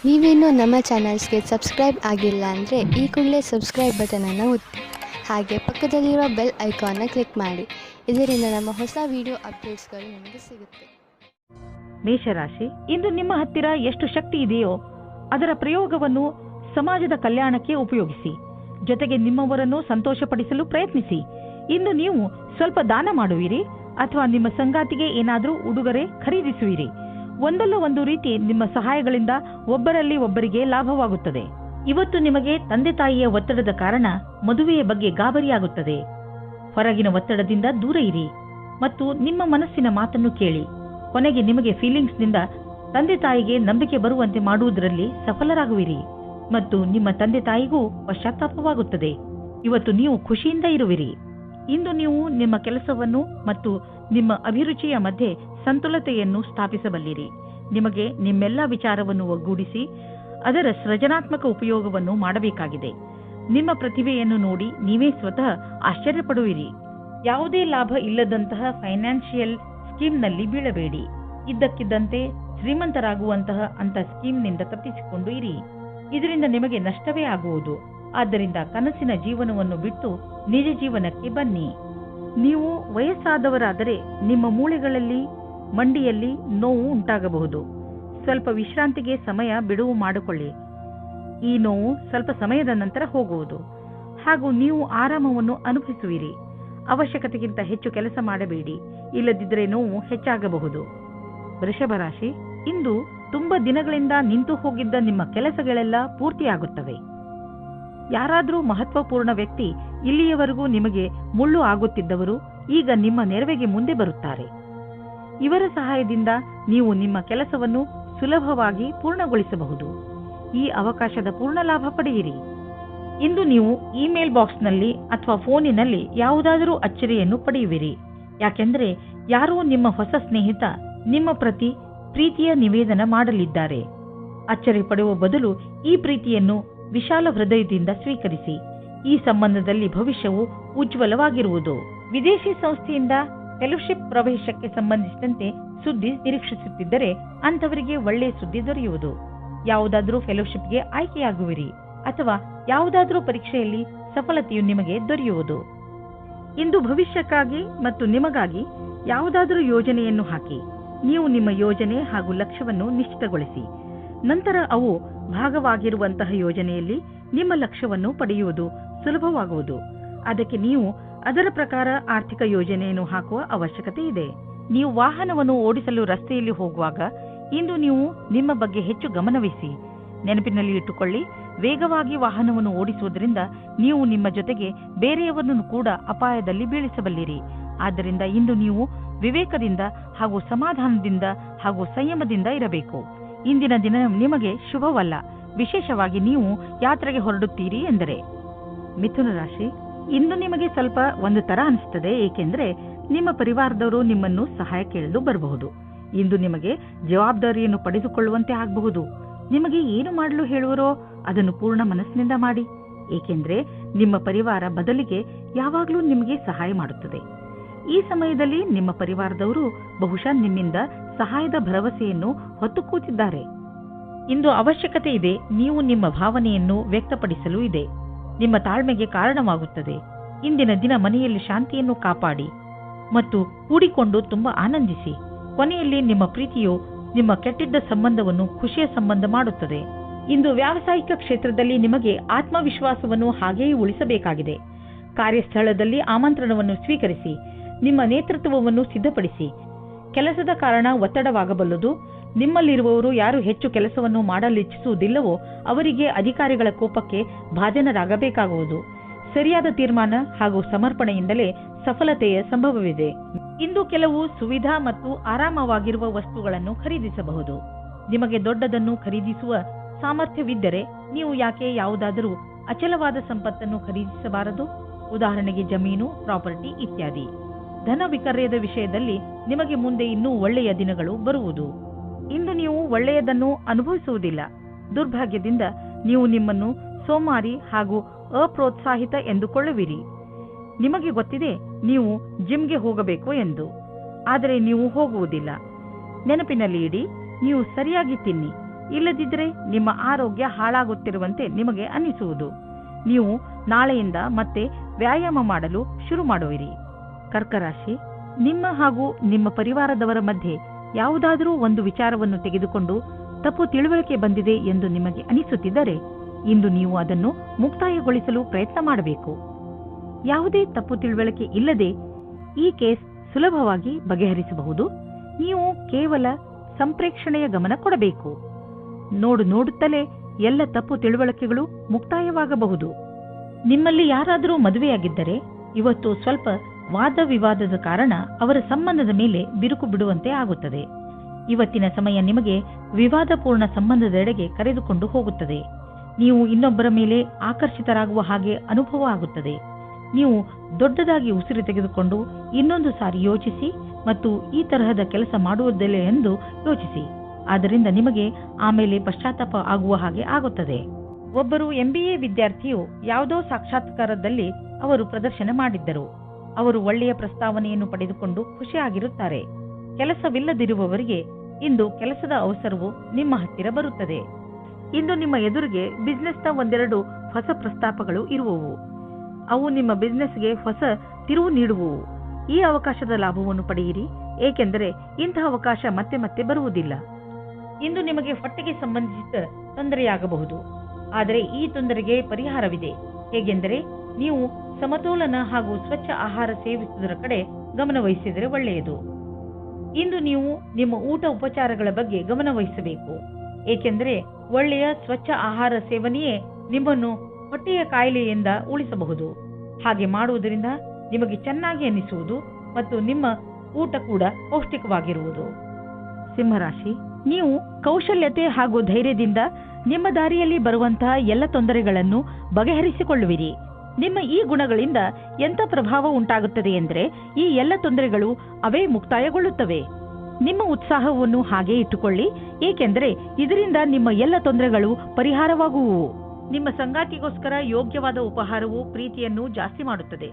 ನೀವೇನೂ ನಮ್ಮ ಚಾನಲ್ಸ್ಗೆ ಸಬ್ಸ್ಕ್ರೈಬ್ ಆಗಿಲ್ಲ ಅಂದರೆ ಈ ಕೂಡಲೇ ಸಬ್ಸ್ಕ್ರೈಬ್ ಬಟನನ್ನು ಒತ್ತಿ ಹಾಗೆ ಪಕ್ಕದಲ್ಲಿರೋ ಬೆಲ್ ಐಕಾನ್ನ ಕ್ಲಿಕ್ ಮಾಡಿ. ಇದರಿಂದ ನಮ್ಮ ಹೊಸ ವಿಡಿಯೋ ಅಪ್ಡೇಟ್ಸ್ಗಳು ನಿಮಗೆ ಸಿಗುತ್ತೆ. ಮೇಷರಾಶಿ, ಇಂದು ನಿಮ್ಮ ಹತ್ತಿರ ಎಷ್ಟು ಶಕ್ತಿ ಇದೆಯೋ ಅದರ ಪ್ರಯೋಗವನ್ನು ಸಮಾಜದ ಕಲ್ಯಾಣಕ್ಕೆ ಉಪಯೋಗಿಸಿ. ಜೊತೆಗೆ ನಿಮ್ಮವರನ್ನು ಸಂತೋಷಪಡಿಸಲು ಪ್ರಯತ್ನಿಸಿ. ಇಂದು ನೀವು ಸ್ವಲ್ಪ ದಾನ ಮಾಡುವಿರಿ ಅಥವಾ ನಿಮ್ಮ ಸಂಗಾತಿಗೆ ಏನಾದರೂ ಉಡುಗೊರೆ ಖರೀದಿಸುವಿರಿ. ಒಂದಲ್ಲ ಒಂದು ರೀತಿ ನಿಮ್ಮ ಸಹಾಯಗಳಿಂದ ಒಬ್ಬರಲ್ಲಿ ಒಬ್ಬರಿಗೆ ಲಾಭವಾಗುತ್ತದೆ. ಇವತ್ತು ನಿಮಗೆ ತಂದೆ ತಾಯಿಯ ಒತ್ತಡದ ಕಾರಣ ಮದುವೆಯ ಬಗ್ಗೆ ಗಾಬರಿಯಾಗುತ್ತದೆ. ಹೊರಗಿನ ಒತ್ತಡದಿಂದ ದೂರ ಇರಿ ಮತ್ತು ನಿಮ್ಮ ಮನಸ್ಸಿನ ಮಾತನ್ನು ಕೇಳಿ. ಕೊನೆಗೆ ನಿಮಗೆ ಫೀಲಿಂಗ್ಸ್ನಿಂದ ತಂದೆ ತಾಯಿಗೆ ನಂಬಿಕೆ ಬರುವಂತೆ ಮಾಡುವುದರಲ್ಲಿ ಸಫಲರಾಗುವಿರಿ ಮತ್ತು ನಿಮ್ಮ ತಂದೆ ತಾಯಿಗೂ ಪಶ್ಚಾತ್ತಾಪವಾಗುತ್ತದೆ. ಇವತ್ತು ನೀವು ಖುಷಿಯಿಂದ ಇರುವಿರಿ. ಇಂದು ನೀವು ನಿಮ್ಮ ಕೆಲಸವನ್ನು ಮತ್ತು ನಿಮ್ಮ ಅಭಿರುಚಿಯ ಮಧ್ಯೆ ಸಂತುಲತೆಯನ್ನು ಸ್ಥಾಪಿಸಬಲ್ಲಿರಿ. ನಿಮಗೆ ನಿಮ್ಮೆಲ್ಲ ವಿಚಾರವನ್ನು ಒಗ್ಗೂಡಿಸಿ ಅದರ ಸೃಜನಾತ್ಮಕ ಉಪಯೋಗವನ್ನು ಮಾಡಬೇಕಾಗಿದೆ. ನಿಮ್ಮ ಪ್ರತಿಭೆಯನ್ನು ನೋಡಿ ನೀವೇ ಸ್ವತಃ ಆಶ್ಚರ್ಯಪಡುವಿರಿ. ಯಾವುದೇ ಲಾಭ ಇಲ್ಲದಂತಹ ಫೈನಾನ್ಷಿಯಲ್ ಸ್ಕೀಮ್ನಲ್ಲಿ ಬೀಳಬೇಡಿ. ಇದ್ದಕ್ಕಿದ್ದಂತೆ ಶ್ರೀಮಂತರಾಗುವಂತಹ ಅಂತ ಸ್ಕೀಮ್ನಿಂದ ತಪ್ಪಿಸಿಕೊಂಡು ಇರಿ. ಇದರಿಂದ ನಿಮಗೆ ನಷ್ಟವೇ ಆಗುವುದು. ಆದ್ದರಿಂದ ಕನಸಿನ ಜೀವನವನ್ನು ಬಿಟ್ಟು ನಿಜ ಜೀವನಕ್ಕೆ ಬನ್ನಿ. ನೀವು ವಯಸ್ಸಾದವರಾದರೆ ನಿಮ್ಮ ಮೂಳೆಗಳಲ್ಲಿ ಮಂಡಿಯಲ್ಲಿ ನೋವು ಉಂಟಾಗಬಹುದು. ಸ್ವಲ್ಪ ವಿಶ್ರಾಂತಿಗೆ ಸಮಯ ಬಿಡುವು ಮಾಡಿಕೊಳ್ಳಿ. ಈ ನೋವು ಸ್ವಲ್ಪ ಸಮಯದ ನಂತರ ಹೋಗುವುದು ಹಾಗೂ ನೀವು ಆರಾಮವನ್ನು ಅನುಭವಿಸುವಿರಿ. ಅವಶ್ಯಕತೆಗಿಂತ ಹೆಚ್ಚು ಕೆಲಸ ಮಾಡಬೇಡಿ, ಇಲ್ಲದಿದ್ದರೆ ನೋವು ಹೆಚ್ಚಾಗಬಹುದು. ವೃಷಭ ರಾಶಿ, ಇಂದು ತುಂಬಾ ದಿನಗಳಿಂದ ನಿಂತು ಹೋಗಿದ್ದ ನಿಮ್ಮ ಕೆಲಸಗಳೆಲ್ಲ ಪೂರ್ತಿಯಾಗುತ್ತವೆ. ಯಾರಾದರೂ ಮಹತ್ವಪೂರ್ಣ ವ್ಯಕ್ತಿ, ಇಲ್ಲಿಯವರೆಗೂ ನಿಮಗೆ ಮುಳ್ಳು ಆಗುತ್ತಿದ್ದವರು ಈಗ ನಿಮ್ಮ ನೆರವಿಗೆ ಮುಂದೆ ಬರುತ್ತಾರೆ. ಇವರ ಸಹಾಯದಿಂದ ನೀವು ನಿಮ್ಮ ಕೆಲಸವನ್ನು ಸುಲಭವಾಗಿ ಪೂರ್ಣಗೊಳಿಸಬಹುದು. ಈ ಅವಕಾಶದ ಪೂರ್ಣ ಲಾಭ ಪಡೆಯಿರಿ. ಇಂದು ನೀವು ಇಮೇಲ್ ಬಾಕ್ಸ್ನಲ್ಲಿ ಅಥವಾ ಫೋನಿನಲ್ಲಿ ಯಾವುದಾದರೂ ಅಚ್ಚರಿಯನ್ನು ಪಡೆಯುವಿರಿ. ಯಾಕೆಂದರೆ ಯಾರೋ ನಿಮ್ಮ ಹೊಸ ಸ್ನೇಹಿತ ನಿಮ್ಮ ಪ್ರತಿ ಪ್ರೀತಿಯ ನಿವೇದನ ಮಾಡಲಿದ್ದಾರೆ. ಅಚ್ಚರಿ ಪಡುವ ಬದಲು ಈ ಪ್ರೀತಿಯನ್ನು ವಿಶಾಲ ಹೃದಯದಿಂದ ಸ್ವೀಕರಿಸಿ. ಈ ಸಂಬಂಧದಲ್ಲಿ ಭವಿಷ್ಯವು ಉಜ್ವಲವಾಗಿರುವುದು. ವಿದೇಶಿ ಸಂಸ್ಥೆಯಿಂದ ಫೆಲೋಶಿಪ್ ಪ್ರವೇಶಕ್ಕೆ ಸಂಬಂಧಿಸಿದಂತೆ ಸುದ್ದಿ ನಿರೀಕ್ಷಿಸುತ್ತಿದ್ದರೆ ಅಂಥವರಿಗೆ ಒಳ್ಳೆಯ ಸುದ್ದಿ ದೊರೆಯುವುದು. ಯಾವುದಾದರೂ ಫೆಲೋಶಿಪ್ಗೆ ಆಯ್ಕೆಯಾಗುವಿರಿ ಅಥವಾ ಯಾವುದಾದರೂ ಪರೀಕ್ಷೆಯಲ್ಲಿ ಸಫಲತೆಯು ನಿಮಗೆ ದೊರೆಯುವುದು. ಇಂದು ಭವಿಷ್ಯಕ್ಕಾಗಿ ಮತ್ತು ನಿಮಗಾಗಿ ಯಾವುದಾದರೂ ಯೋಜನೆಯನ್ನು ಹಾಕಿ. ನೀವು ನಿಮ್ಮ ಯೋಜನೆ ಹಾಗೂ ಲಕ್ಷ್ಯವನ್ನು ನಿಶ್ಚಿತಗೊಳಿಸಿ. ನಂತರ ಅವು ಭಾಗವಾಗಿರುವಂತಹ ಯೋಜನೆಯಲ್ಲಿ ನಿಮ್ಮ ಲಕ್ಷ್ಯವನ್ನು ಪಡೆಯುವುದು ಸುಲಭವಾಗುವುದು. ಅದಕ್ಕೆ ನೀವು ಅದರ ಪ್ರಕಾರ ಆರ್ಥಿಕ ಯೋಜನೆಯನ್ನು ಹಾಕುವ ಅವಶ್ಯಕತೆ ಇದೆ. ನೀವು ವಾಹನವನ್ನು ಓಡಿಸಲು ರಸ್ತೆಯಲ್ಲಿ ಹೋಗುವಾಗ ಇಂದು ನೀವು ನಿಮ್ಮ ಬಗ್ಗೆ ಹೆಚ್ಚು ಗಮನವಹಿಸಿ. ನೆನಪಿನಲ್ಲಿ ಇಟ್ಟುಕೊಳ್ಳಿ, ವೇಗವಾಗಿ ವಾಹನವನ್ನು ಓಡಿಸುವುದರಿಂದ ನೀವು ನಿಮ್ಮ ಜೊತೆಗೆ ಬೇರೆಯವರನ್ನು ಕೂಡ ಅಪಾಯದಲ್ಲಿ ಬೀಳಿಸಬಲ್ಲಿರಿ. ಆದ್ದರಿಂದ ಇಂದು ನೀವು ವಿವೇಕದಿಂದ ಹಾಗೂ ಸಮಾಧಾನದಿಂದ ಹಾಗೂ ಸಂಯಮದಿಂದ ಇರಬೇಕು. ಇಂದಿನ ದಿನ ನಿಮಗೆ ಶುಭವಲ್ಲ, ವಿಶೇಷವಾಗಿ ನೀವು ಯಾತ್ರೆಗೆ ಹೊರಡುತ್ತೀರಿ ಎಂದರೆ. ಮಿಥುನ ರಾಶಿ, ಇಂದು ನಿಮಗೆ ಸ್ವಲ್ಪ ಒಂದು ತರ ಅನಿಸುತ್ತದೆ, ಏಕೆಂದರೆ ನಿಮ್ಮ ಪರಿವಾರದವರು ನಿಮ್ಮನ್ನು ಸಹಾಯ ಕೇಳಲು ಬರಬಹುದು. ಇಂದು ನಿಮಗೆ ಜವಾಬ್ದಾರಿಯನ್ನು ಪಡೆದುಕೊಳ್ಳುವಂತೆ ಆಗಬಹುದು. ನಿಮಗೆ ಏನು ಮಾಡಲು ಹೇಳುವರೋ ಅದನ್ನು ಪೂರ್ಣ ಮನಸ್ಸಿನಿಂದ ಮಾಡಿ, ಏಕೆಂದರೆ ನಿಮ್ಮ ಪರಿವಾರ ಬದಲಿಗೆ ಯಾವಾಗಲೂ ನಿಮಗೆ ಸಹಾಯ ಮಾಡುತ್ತದೆ. ಈ ಸಮಯದಲ್ಲಿ ನಿಮ್ಮ ಪರಿವಾರದವರು ಬಹುಶಃ ನಿಮ್ಮಿಂದ ಸಹಾಯದ ಭರವಸೆಯನ್ನು ಹೊತ್ತು ಕೂತಿದ್ದಾರೆ. ಇಂದು ಅವಶ್ಯಕತೆ ಇದೆ, ನೀವು ನಿಮ್ಮ ಭಾವನೆಯನ್ನು ವ್ಯಕ್ತಪಡಿಸಲು ಇದೆ. ನಿಮ್ಮ ತಾಳ್ಮೆಗೆ ಕಾರಣವಾಗುತ್ತದೆ. ಇಂದಿನ ದಿನ ಮನೆಯಲ್ಲಿ ಶಾಂತಿಯನ್ನು ಕಾಪಾಡಿ ಮತ್ತು ಕೂಡಿಕೊಂಡು ತುಂಬಾ ಆನಂದಿಸಿ. ಕೊನೆಯಲ್ಲಿ ನಿಮ್ಮ ಪ್ರೀತಿಯು ನಿಮ್ಮ ಕೆಟ್ಟಿದ್ದ ಸಂಬಂಧವನ್ನು ಖುಷಿಯ ಸಂಬಂಧ ಮಾಡುತ್ತದೆ. ಇಂದು ವ್ಯಾವಸಾಯಿಕ ಕ್ಷೇತ್ರದಲ್ಲಿ ನಿಮಗೆ ಆತ್ಮವಿಶ್ವಾಸವನ್ನು ಹಾಗೆಯೇ ಉಳಿಸಬೇಕಾಗಿದೆ. ಕಾರ್ಯಸ್ಥಳದಲ್ಲಿ ಆಮಂತ್ರಣವನ್ನು ಸ್ವೀಕರಿಸಿ. ನಿಮ್ಮ ನೇತೃತ್ವವನ್ನು ಸಿದ್ಧಪಡಿಸಿ. ಕೆಲಸದ ಕಾರಣ ಒತ್ತಡವಾಗಬಲ್ಲದು. ನಿಮ್ಮಲ್ಲಿರುವವರು ಯಾರು ಹೆಚ್ಚು ಕೆಲಸವನ್ನು ಮಾಡಲಿಚ್ಛಿಸುವುದಿಲ್ಲವೋ ಅವರಿಗೆ ಅಧಿಕಾರಿಗಳ ಕೋಪಕ್ಕೆ ಭಾಜನರಾಗಬೇಕಾಗುವುದು. ಸರಿಯಾದ ತೀರ್ಮಾನ ಹಾಗೂ ಸಮರ್ಪಣೆಯಿಂದಲೇ ಸಫಲತೆಯ ಸಂಭವವಿದೆ. ಇಂದು ಕೆಲವು ಸುವಿಧಾ ಮತ್ತು ಆರಾಮವಾಗಿರುವ ವಸ್ತುಗಳನ್ನು ಖರೀದಿಸಬಹುದು. ನಿಮಗೆ ದೊಡ್ಡದನ್ನು ಖರೀದಿಸುವ ಸಾಮರ್ಥ್ಯವಿದ್ದರೆ ನೀವು ಯಾಕೆ ಯಾವುದಾದರೂ ಅಚಲವಾದ ಸಂಪತ್ತನ್ನು ಖರೀದಿಸಬಾರದು? ಉದಾಹರಣೆಗೆ ಜಮೀನು, ಪ್ರಾಪರ್ಟಿ ಇತ್ಯಾದಿ. ಧನ ವಿಕರ್ಯದ ವಿಷಯದಲ್ಲಿ ನಿಮಗೆ ಮುಂದೆ ಇನ್ನೂ ಒಳ್ಳೆಯ ದಿನಗಳು ಬರುವುದು. ಇಂದು ನೀವು ಒಳ್ಳೆಯದನ್ನು ಅನುಭವಿಸುವುದಿಲ್ಲ. ದುರ್ಭಾಗ್ಯದಿಂದ ನೀವು ನಿಮ್ಮನ್ನು ಸೋಮಾರಿ ಹಾಗೂ ಅಪ್ರೋತ್ಸಾಹಿತ ಎಂದುಕೊಳ್ಳುವಿರಿ. ನಿಮಗೆ ಗೊತ್ತಿದೆ ನೀವು ಜಿಮ್ಗೆ ಹೋಗಬೇಕು ಎಂದು, ಆದರೆ ನೀವು ಹೋಗುವುದಿಲ್ಲ. ನೆನಪಿನಲ್ಲಿ ಇಡಿ, ನೀವು ಸರಿಯಾಗಿ ತಿನ್ನಿ ಇಲ್ಲದಿದ್ದರೆ ನಿಮ್ಮ ಆರೋಗ್ಯ ಹಾಳಾಗುತ್ತಿರುವಂತೆ ನಿಮಗೆ ಅನ್ನಿಸುವುದು. ನೀವು ನಾಳೆಯಿಂದ ಮತ್ತೆ ವ್ಯಾಯಾಮ ಮಾಡಲು ಶುರು ಮಾಡುವಿರಿ. ಕರ್ಕ ರಾಶಿ, ನಿಮ್ಮ ಹಾಗೂ ನಿಮ್ಮ ಪರಿವಾರದವರ ಮಧ್ಯೆ ಯಾವುದಾದರೂ ಒಂದು ವಿಚಾರವನ್ನು ತೆಗೆದುಕೊಂಡು ತಪ್ಪು ತಿಳುವಳಿಕೆ ಬಂದಿದೆ ಎಂದು ನಿಮಗೆ ಅನಿಸುತ್ತಿದ್ದರೆ ಇಂದು ನೀವು ಅದನ್ನು ಮುಕ್ತಾಯಗೊಳಿಸಲು ಪ್ರಯತ್ನ ಮಾಡಬೇಕು. ಯಾವುದೇ ತಪ್ಪು ತಿಳುವಳಿಕೆ ಇಲ್ಲದೆ ಈ ಕೇಸ್ ಸುಲಭವಾಗಿ ಬಗೆಹರಿಸಬಹುದು. ನೀವು ಕೇವಲ ಸಂಪ್ರೇಕ್ಷಣೆಯ ಗಮನ ಕೊಡಬೇಕು. ನೋಡುತ್ತಲೇ ಎಲ್ಲ ತಪ್ಪು ತಿಳುವಳಿಕೆಗಳು ಮುಕ್ತಾಯವಾಗಬಹುದು. ನಿಮ್ಮಲ್ಲಿ ಯಾರಾದರೂ ಮದುವೆಯಾಗಿದ್ದರೆ ಇವತ್ತು ಸ್ವಲ್ಪ ವಾದ ವಿವಾದದ ಕಾರಣ ಅವರ ಸಂಬಂಧದ ಮೇಲೆ ಬಿರುಕು ಬಿಡುವಂತೆ ಆಗುತ್ತದೆ. ಇವತ್ತಿನ ಸಮಯ ನಿಮಗೆ ವಿವಾದಪೂರ್ಣ ಸಂಬಂಧದೆಡೆಗೆ ಕರೆದುಕೊಂಡು ಹೋಗುತ್ತದೆ. ನೀವು ಇನ್ನೊಬ್ಬರ ಮೇಲೆ ಆಕರ್ಷಿತರಾಗುವ ಹಾಗೆ ಅನುಭವ ಆಗುತ್ತದೆ. ನೀವು ದೊಡ್ಡದಾಗಿ ಉಸಿರು ತೆಗೆದುಕೊಂಡು ಇನ್ನೊಂದು ಸಾರಿ ಯೋಚಿಸಿ ಮತ್ತು ಈ ತರಹದ ಕೆಲಸ ಮಾಡುವುದಿಲ್ಲ ಎಂದು ಯೋಚಿಸಿ. ಆದ್ದರಿಂದ ನಿಮಗೆ ಆಮೇಲೆ ಪಶ್ಚಾತ್ತಾಪ ಆಗುವ ಹಾಗೆ ಆಗುತ್ತದೆ. ಒಬ್ಬರು MBA ವಿದ್ಯಾರ್ಥಿಯು ಯಾವುದೋ ಸಾಕ್ಷಾತ್ಕಾರದಲ್ಲಿ ಅವರು ಪ್ರದರ್ಶನ ಮಾಡಿದ್ದರು. ಅವರು ಒಳ್ಳೆಯ ಪ್ರಸ್ತಾವನೆಯನ್ನು ಪಡೆದುಕೊಂಡು ಖುಷಿಯಾಗಿರುತ್ತಾರೆ. ಕೆಲಸವಿಲ್ಲದಿರುವವರಿಗೆ ಇಂದು ಕೆಲಸದ ಅವಸರವು ನಿಮ್ಮ ಹತ್ತಿರ ಬರುತ್ತದೆ. ಇಂದು ನಿಮ್ಮ ಎದುರಿಗೆ ಬಿಸ್ನೆಸ್ನ ಒಂದೆರಡು ಹೊಸ ಪ್ರಸ್ತಾಪಗಳು ಇರುವವು. ಅವು ನಿಮ್ಮ ಬಿಸ್ನೆಸ್ಗೆ ಹೊಸ ತಿರುವು ನೀಡುವವು. ಈ ಅವಕಾಶದ ಲಾಭವನ್ನು ಪಡೆಯಿರಿ, ಏಕೆಂದರೆ ಇಂತಹ ಅವಕಾಶ ಮತ್ತೆ ಮತ್ತೆ ಬರುವುದಿಲ್ಲ. ಇಂದು ನಿಮಗೆ ಹೊಟ್ಟೆಗೆ ಸಂಬಂಧಿಸಿದ ತೊಂದರೆಯಾಗಬಹುದು, ಆದರೆ ಈ ತೊಂದರೆಗೆ ಪರಿಹಾರವಿದೆ. ಹೇಗೆಂದರೆ ನೀವು ಸಮತೋಲನ ಹಾಗೂ ಸ್ವಚ್ಛ ಆಹಾರ ಸೇವಿಸುವುದರ ಕಡೆ ಗಮನವಹಿಸಿದರೆ ಒಳ್ಳೆಯದು. ಇಂದು ನೀವು ನಿಮ್ಮ ಊಟ ಉಪಚಾರಗಳ ಬಗ್ಗೆ ಗಮನವಹಿಸಬೇಕು, ಏಕೆಂದರೆ ಒಳ್ಳೆಯ ಸ್ವಚ್ಛ ಆಹಾರ ಸೇವನೆಯೇ ನಿಮ್ಮನ್ನು ಹೊಟ್ಟೆಯ ಕಾಯಿಲೆಯಿಂದ ಉಳಿಸಬಹುದು. ಹಾಗೆ ಮಾಡುವುದರಿಂದ ನಿಮಗೆ ಚೆನ್ನಾಗಿ ಅನ್ನಿಸುವುದು ಮತ್ತು ನಿಮ್ಮ ಊಟ ಕೂಡ ಪೌಷ್ಟಿಕವಾಗಿರುವುದು. ಸಿಂಹರಾಶಿ, ನೀವು ಕೌಶಲ್ಯತೆ ಹಾಗೂ ಧೈರ್ಯದಿಂದ ನಿಮ್ಮ ದಾರಿಯಲ್ಲಿ ಬರುವಂತಹ ಎಲ್ಲ ತೊಂದರೆಗಳನ್ನು ಬಗೆಹರಿಸಿಕೊಳ್ಳುವಿರಿ. ನಿಮ್ಮ ಈ ಗುಣಗಳಿಂದ ಎಂಥ ಪ್ರಭಾವ ಉಂಟಾಗುತ್ತದೆ ಎಂದರೆ ಈ ಎಲ್ಲ ತೊಂದರೆಗಳು ಅವೇ ಮುಕ್ತಾಯಗೊಳ್ಳುತ್ತವೆ. ನಿಮ್ಮ ಉತ್ಸಾಹವನ್ನು ಹಾಗೆ ಇಟ್ಟುಕೊಳ್ಳಿ, ಏಕೆಂದರೆ ಇದರಿಂದ ನಿಮ್ಮ ಎಲ್ಲ ತೊಂದರೆಗಳು ಪರಿಹಾರವಾಗುವುವು. ನಿಮ್ಮ ಸಂಗಾತಿಗೋಸ್ಕರ ಯೋಗ್ಯವಾದ ಉಪಹಾರವು ಪ್ರೀತಿಯನ್ನು ಜಾಸ್ತಿ ಮಾಡುತ್ತದೆ.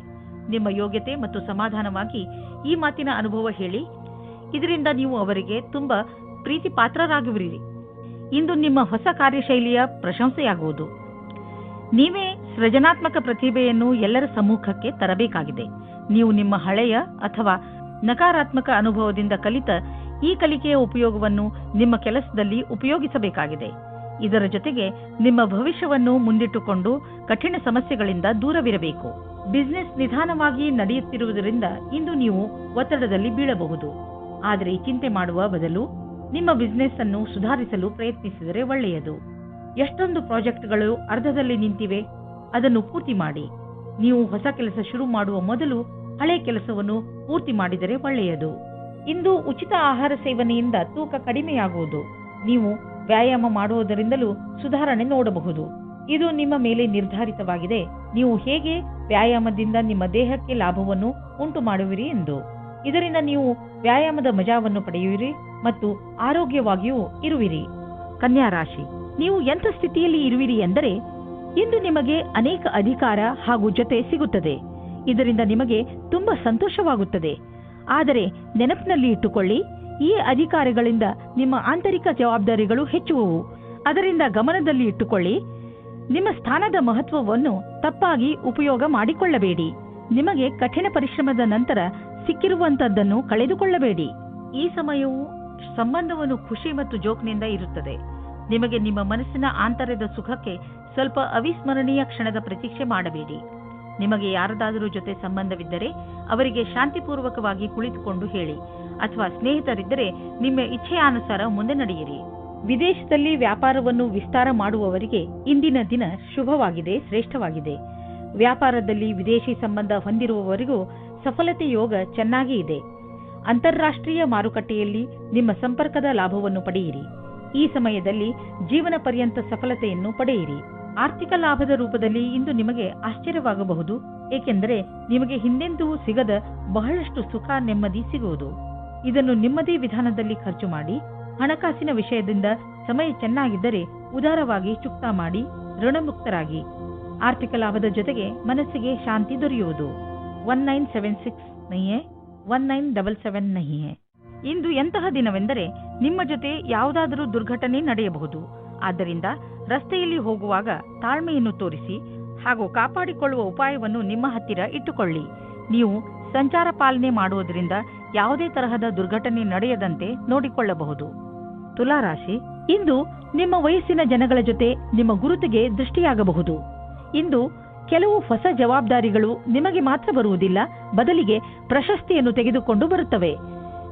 ನಿಮ್ಮ ಯೋಗ್ಯತೆ ಮತ್ತು ಸಮಾಧಾನವಾಗಿ ಈ ಮಾತಿನ ಅನುಭವ ಹೇಳಿ, ಇದರಿಂದ ನೀವು ಅವರಿಗೆ ತುಂಬಾ ಪ್ರೀತಿ ಪಾತ್ರರಾಗುವಿರಿ. ಇಂದು ನಿಮ್ಮ ಹೊಸ ಕಾರ್ಯಶೈಲಿಯ ಪ್ರಶಂಸೆಯಾಗುವುದು. ನೀವೇ ಸೃಜನಾತ್ಮಕ ಪ್ರತಿಭೆಯನ್ನು ಎಲ್ಲರ ಸಮ್ಮುಖಕ್ಕೆ ತರಬೇಕಾಗಿದೆ. ನೀವು ನಿಮ್ಮ ಹಳೆಯ ಅಥವಾ ನಕಾರಾತ್ಮಕ ಅನುಭವದಿಂದ ಕಲಿತ ಈ ಕಲಿಕೆಯ ಉಪಯೋಗವನ್ನು ನಿಮ್ಮ ಕೆಲಸದಲ್ಲಿ ಉಪಯೋಗಿಸಬೇಕಾಗಿದೆ. ಇದರ ಜೊತೆಗೆ ನಿಮ್ಮ ಭವಿಷ್ಯವನ್ನು ಮುಂದಿಟ್ಟುಕೊಂಡು ಕಠಿಣ ಸಮಸ್ಯೆಗಳಿಂದ ದೂರವಿರಬೇಕು. ಬಿಸಿನೆಸ್ ನಿಧಾನವಾಗಿ ನಡೆಯುತ್ತಿರುವುದರಿಂದ ಇಂದು ನೀವು ಒತ್ತಡದಲ್ಲಿ ಬೀಳಬಹುದು. ಆದರೆ ಚಿಂತೆ ಮಾಡುವ ಬದಲು ನಿಮ್ಮ ಬಿಸಿನೆಸ್ ಅನ್ನು ಸುಧಾರಿಸಲು ಪ್ರಯತ್ನಿಸಿದರೆ ಒಳ್ಳೆಯದು. ಎಷ್ಟೊಂದು ಪ್ರಾಜೆಕ್ಟ್ಗಳು ಅರ್ಧದಲ್ಲಿ ನಿಂತಿವೆ, ಅದನ್ನು ಪೂರ್ತಿ ಮಾಡಿ. ನೀವು ಹೊಸ ಕೆಲಸ ಶುರು ಮಾಡುವ ಮೊದಲು ಹಳೆ ಕೆಲಸವನ್ನು ಪೂರ್ತಿ ಮಾಡಿದರೆ ಒಳ್ಳೆಯದು. ಇಂದು ಉಚಿತ ಆಹಾರ ಸೇವನೆಯಿಂದ ತೂಕ ಕಡಿಮೆಯಾಗುವುದು. ನೀವು ವ್ಯಾಯಾಮ ಮಾಡುವುದರಿಂದಲೂ ಸುಧಾರಣೆ ನೋಡಬಹುದು. ಇದು ನಿಮ್ಮ ಮೇಲೆ ನಿರ್ಧಾರಿತವಾಗಿದೆ, ನೀವು ಹೇಗೆ ವ್ಯಾಯಾಮದಿಂದ ನಿಮ್ಮ ದೇಹಕ್ಕೆ ಲಾಭವನ್ನು ಉಂಟು ಮಾಡುವಿರಿ ಎಂದು. ಇದರಿಂದ ನೀವು ವ್ಯಾಯಾಮದ ಮಜಾವನ್ನು ಪಡೆಯುವಿರಿ ಮತ್ತು ಆರೋಗ್ಯವಾಗಿಯೂ ಇರುವಿರಿ. ಕನ್ಯಾ ರಾಶಿ, ನೀವು ಎಂಥ ಸ್ಥಿತಿಯಲ್ಲಿ ಇರುವಿರಿ ಎಂದರೆ ಇಂದು ನಿಮಗೆ ಅನೇಕ ಅಧಿಕಾರ ಹಾಗೂ ಜೊತೆ ಸಿಗುತ್ತದೆ. ಇದರಿಂದ ನಿಮಗೆ ತುಂಬಾ ಸಂತೋಷವಾಗುತ್ತದೆ. ಆದರೆ ನೆನಪಿನಲ್ಲಿ ಇಟ್ಟುಕೊಳ್ಳಿ, ಈ ಅಧಿಕಾರಗಳಿಂದ ನಿಮ್ಮ ಆಂತರಿಕ ಜವಾಬ್ದಾರಿಗಳು ಹೆಚ್ಚುವವು. ಅದರಿಂದ ಗಮನದಲ್ಲಿ ಇಟ್ಟುಕೊಳ್ಳಿ, ನಿಮ್ಮ ಸ್ಥಾನದ ಮಹತ್ವವನ್ನು ತಪ್ಪಾಗಿ ಉಪಯೋಗ ಮಾಡಿಕೊಳ್ಳಬೇಡಿ. ನಿಮಗೆ ಕಠಿಣ ಪರಿಶ್ರಮದ ನಂತರ ಸಿಕ್ಕಿರುವಂತದ್ದನ್ನು ಕಳೆದುಕೊಳ್ಳಬೇಡಿ. ಈ ಸಮಯವು ಸಂಬಂಧವನ್ನು ಖುಷಿ ಮತ್ತು ಜೋಕ್ನಿಂದ ಇರುತ್ತದೆ. ನಿಮಗೆ ನಿಮ್ಮ ಮನಸ್ಸಿನ ಆಂತರ್ಯದ ಸುಖಕ್ಕೆ ಸ್ವಲ್ಪ ಅವಿಸ್ಮರಣೀಯ ಕ್ಷಣದ ಪ್ರತೀಕ್ಷೆ ಮಾಡಬೇಡಿ. ನಿಮಗೆ ಯಾರದಾದರೂ ಜೊತೆ ಸಂಬಂಧವಿದ್ದರೆ ಅವರಿಗೆ ಶಾಂತಿಪೂರ್ವಕವಾಗಿ ಕುಳಿತುಕೊಂಡು ಹೇಳಿ, ಅಥವಾ ಸ್ನೇಹಿತರಿದ್ದರೆ ನಿಮ್ಮ ಇಚ್ಛೆಯಾನುಸಾರ ಮುಂದೆ ನಡೆಯಿರಿ. ವಿದೇಶದಲ್ಲಿ ವ್ಯಾಪಾರವನ್ನು ವಿಸ್ತಾರ ಮಾಡುವವರಿಗೆ ಇಂದಿನ ದಿನ ಶುಭವಾಗಿದೆ, ಶ್ರೇಷ್ಠವಾಗಿದೆ. ವ್ಯಾಪಾರದಲ್ಲಿ ವಿದೇಶಿ ಸಂಬಂಧ ಹೊಂದಿರುವವರಿಗೂ ಸಫಲತೆ ಯೋಗ ಚೆನ್ನಾಗಿ ಇದೆ. ಅಂತಾರಾಷ್ಟ್ರೀಯ ಮಾರುಕಟ್ಟೆಯಲ್ಲಿ ನಿಮ್ಮ ಸಂಪರ್ಕದ ಲಾಭವನ್ನು ಪಡೆಯಿರಿ. ಈ ಸಮಯದಲ್ಲಿ ಜೀವನ ಪರ್ಯಂತ ಸಫಲತೆಯನ್ನು ಪಡೆಯಿರಿ. ಆರ್ಥಿಕ ಲಾಭದ ರೂಪದಲ್ಲಿ ಇಂದು ನಿಮಗೆ ಆಶ್ಚರ್ಯವಾಗಬಹುದು, ಏಕೆಂದರೆ ನಿಮಗೆ ಹಿಂದೆಂದೂ ಸಿಗದ ಬಹಳಷ್ಟು ಸುಖ ನೆಮ್ಮದಿ ಸಿಗುವುದು. ಇದನ್ನು ನಿಮ್ಮದೇ ವಿಧಾನದಲ್ಲಿ ಖರ್ಚು ಮಾಡಿ. ಹಣಕಾಸಿನ ವಿಷಯದಿಂದ ಸಮಯ ಚೆನ್ನಾಗಿದ್ದರೆ ಉದಾರವಾಗಿ ಚುಕ್ತಾ ಮಾಡಿ ಋಣಮುಕ್ತರಾಗಿ. ಆರ್ಥಿಕ ಲಾಭದ ಜೊತೆಗೆ ಮನಸ್ಸಿಗೆ ಶಾಂತಿ ದೊರೆಯುವುದು. 1976 नहीं है, 1977 नहीं है. ಇಂದು ಎಂತಹ ದಿನವೆಂದರೆ ನಿಮ್ಮ ಜೊತೆ ಯಾವುದಾದರೂ ದುರ್ಘಟನೆ ನಡೆಯಬಹುದು. ಆದ್ದರಿಂದ ರಸ್ತೆಯಲ್ಲಿ ಹೋಗುವಾಗ ತಾಳ್ಮೆಯನ್ನು ತೋರಿಸಿ ಹಾಗೂ ಕಾಪಾಡಿಕೊಳ್ಳುವ ಉಪಾಯವನ್ನು ನಿಮ್ಮ ಹತ್ತಿರ ಇಟ್ಟುಕೊಳ್ಳಿ. ನೀವು ಸಂಚಾರ ಪಾಲನೆ ಮಾಡುವುದರಿಂದ ಯಾವುದೇ ತರಹದ ದುರ್ಘಟನೆ ನಡೆಯದಂತೆ ನೋಡಿಕೊಳ್ಳಬಹುದು. ತುಲಾರಾಶಿ, ಇಂದು ನಿಮ್ಮ ವಯಸ್ಸಿನ ಜನಗಳ ಜೊತೆ ನಿಮ್ಮ ಗುರುತಿಗೆ ದೃಷ್ಟಿಯಾಗಬಹುದು. ಇಂದು ಕೆಲವು ಹೊಸ ಜವಾಬ್ದಾರಿಗಳು ನಿಮಗೆ ಮಾತ್ರ ಬರುವುದಿಲ್ಲ, ಬದಲಿಗೆ ಪ್ರಶಸ್ತಿಯನ್ನು ತೆಗೆದುಕೊಂಡು ಬರುತ್ತವೆ.